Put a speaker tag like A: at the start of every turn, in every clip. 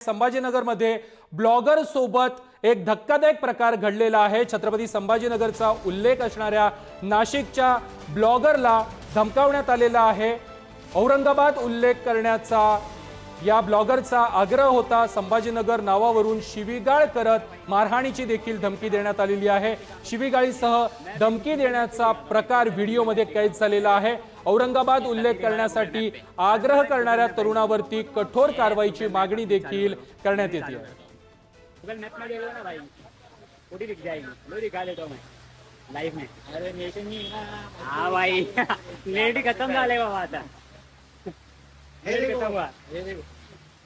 A: संभाजीनगरमध्ये blogger सोबत एक धक्कादायक प्रकार घडलेला आहे। छत्रपती संभाजीनगरचा उल्लेख असणाऱ्या नाशिकच्या ब्लॉगरला धमकावण्यात आलेला आहे। औरंगाबाद उल्लेख करण्याचा या ब्लॉगरचा आग्रह होता। संभाजीनगर नावावरून शिवीगाळ करत मारहाणीची देखील धमकी देण्यात आलेली आहे। शिवीगाळीसह धमकी देण्याचा प्रकार व्हिडिओमध्ये कैद झालेला आहे। औरंगाबाद उल्लेख करण्यासाठी आग्रह करणाऱ्या तरुणावरती कठोर कारवाईची मागणी देखील करण्यात येते आहे।
B: गूगल मैप में देखो ना भाई, पूरी दिख जाएगी। लो दिखा देता हूँ मैं लाइव में। अरे नेट नहीं है ना। हाँ भाई नेट खत्म झाले बाबा आता। नेट खत्म हुआ।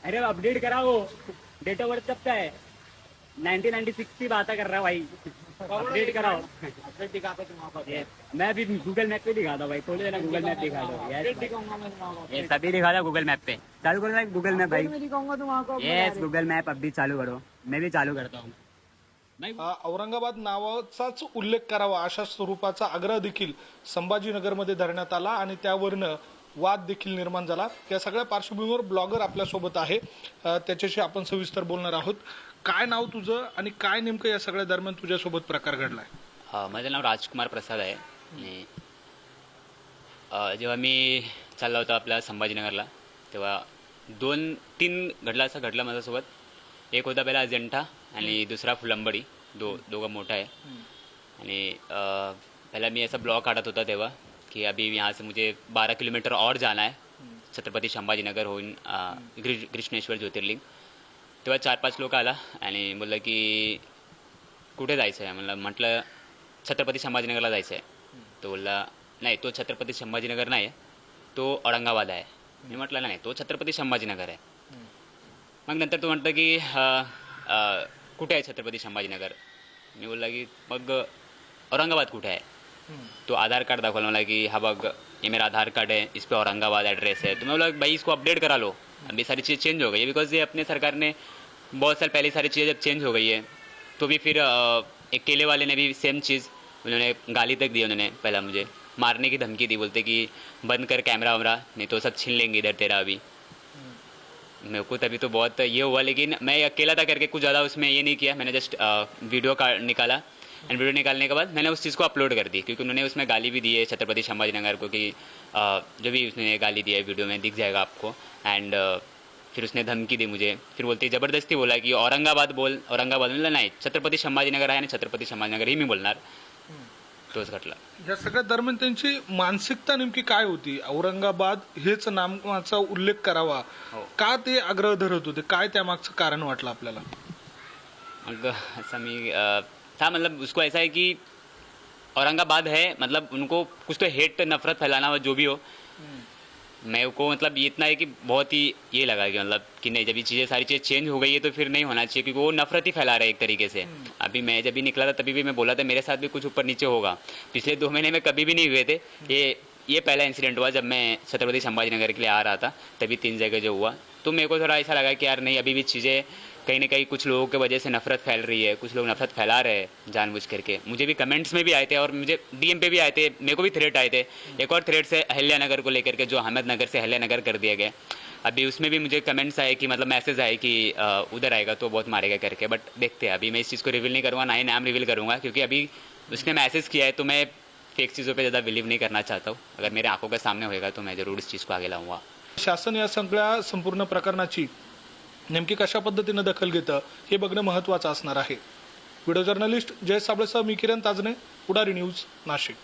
B: अरे अपडेट करा वो, डेट ऑफ बर्थ कब का है? 1996 की बात कर रहा भाई। अपडेट कराओ। अपडेट दिखाता तुम्हारा। मैं अभी गूगल मैप पे दिखाता भाई, खोले ना गूगल मैप दिखा दो। ये सभी दिखा दो गूगल मैप पे। चालू करो ना गूगल मैप भाई। यस गूगल मैप अभी चालू करो। मैं भी चालू करता हूँ।
C: औरंगाबाद नावाचाच उल्लेख करावा अशा स्वरूपाचा आग्रह देखील संभाजीनगरमध्ये धरण्यात आला आणि त्यावरनं वाद देखील निर्माण झाला। या सगळ्या पार्श्वभूमीवर ब्लॉगर आपल्यासोबत आहे, त्याच्याशी आपण सविस्तर बोलणार आहोत। काय नाव तुझं आणि काय नेमकं या सगळ्या दरम्यान तुझ्यासोबत प्रकार घडलाय?
D: माझं नाव राजकुमार प्रसाद आहे आणि जेव्हा मी चालला होता आपल्या संभाजीनगरला तेव्हा 2-3 घडला माझ्यासोबत। एक होता पहिला अजेंठा आणि दुसरा फुलंबडी, दोघं मोठा आहे। आणि पहला मी ऐसा ब्लॉग काढत होता तेव्हा कि अभी यहाँ से मुझे 12 किलोमीटर और जाना है छत्रपती संभाजीनगर होऊन कृष्णेश्वर ज्योतिर्लिंग। तेव्हा 4-5 लोक आला आणि बोललं की कुठे जायचं आहे? म्हटलं छत्रपती संभाजीनगरला जायचं आहे। तो बोलला नाही, तो छत्रपती संभाजीनगर नाही आहे, तो औरंगाबाद आहे। मी म्हटलं नाही, तो छत्रपती संभाजीनगर आहे। मग नंतर तो म्हटलं की कुठे आहे छत्रपती संभाजीनगर? मी बोलला की मग औरंगाबाद कुठे आहे? तो आधार कार्ड दाखवला मला कि हाँ बग ये मेरा आधार कार्ड है, इस पे औरंगाबाद एड्रेस है। तो मैं बोला भाई इसको अपडेट करा लो, अभी सारी चीज़ चेंज हो गई है। बिकॉज ये अपने सरकार ने बहुत साल पहले सारी चीज़ें जब चेंज हो गई है तो भी फिर एक केले वाले ने भी सेम चीज़ उन्होंने गाली तक दी। उन्होंने पहला मुझे मारने की धमकी दी, बोलते कि बंद कर कैमरा वैमरा नहीं तो सब छीन लेंगे इधर तेरा। अभी मेरे को तभी तो बहुत ये हुआ, लेकिन मैं अकेला था करके कुछ ज़्यादा उसमें ये नहीं किया। मैंने जस्ट वीडियो निकाला एंड वीडियो निकालने के बाद मैंने उस चीज़ को अपलोड कर दी, क्योंकि उन्होंने उसमें गाली भी दी है छत्रपति संभाजीनगर को कि जो भी उसने गाली दी है वीडियो में दिख जाएगा आपको। एंड फिर उसने धमकी दी मुझे, फिर बोलती ज़बरदस्ती बोला कि औरंगाबाद बोल। औरंगाबाद म्हणलं नाही, छत्रपती संभाजीनगर आहे आणि छत्रपती संभाजीनगर ही मी बोलणार। तोच घटला।
C: या सगळ्या दरम्यान त्यांची मानसिकता नेमकी काय होती? औरंगाबाद हेच नामाचा उल्लेख करावा का ते आग्रह धरत होते? काय त्यामागचं कारण वाटलं आपल्याला?
D: मग असं मी था, मतलब उसको ऐसा है कि औरंगाबाद है, मतलब उनको कुछ तो हेट नफरत फैलाना हो जो भी हो। मैं को मतलब ये इतना है कि बहुत ही ये लगा कि मतलब कि नहीं, जब ये चीज़ें सारी चीज़ें चेंज हो गई है तो फिर नहीं होना चाहिए, क्योंकि वो नफरत ही फैला रहे एक तरीके से। अभी मैं जब भी निकला था तभी भी मैं बोला था मेरे साथ भी कुछ ऊपर नीचे होगा। पिछले 2 महीने में कभी भी नहीं हुए थे। ये पहला इंसिडेंट हुआ जब मैं छत्रपति संभाजीनगर के लिए आ रहा था, तभी 3 जगह जो हुआ। तो मेरे को थोड़ा ऐसा लगा कि यार नहीं, अभी भी चीज़ें कहीं ना कहीं कुछ लोगों की वजह से नफरत फैल रही है, कुछ लोग नफरत फैला रहे हैं जानबूझ करके। मुझे भी कमेंट्स में भी आए थे और मुझे डीएम पे भी आए थे, मेरे को भी थ्रेट आए थे। एक और थ्रेट से अहिल्यानगर को लेकर के, जो अहमदनगर से अहिल्यानगर कर दिया गया। अभी उसमें भी मुझे कमेंट्स आए कि मतलब मैसेज आए कि उधर आएगा तो बहुत मारेगा करके। बट देखते हैं, अभी मैं इस चीज़ को रिवील नहीं करूँगा, ना ही नाम रिवील करूँगा, क्योंकि अभी उसने मैसेज किया है तो मैं फेक चीज़ों पर ज़्यादा बिलीव नहीं करना चाहता हूँ। अगर मेरे आंखों के सामने होएगा तो मैं ज़रूर इस चीज़ को आगे लाऊंगा।
C: शासन या सगळ्या संपूर्ण प्रकरणाची नेमकी कशा पद्धतीने दखल घेतं हे बघणं महत्त्वाचं असणार आहे। व्हिडिओ जर्नलिस्ट जय साबळेसह मी किरण ताजने, पुढारी न्यूज, नाशिक।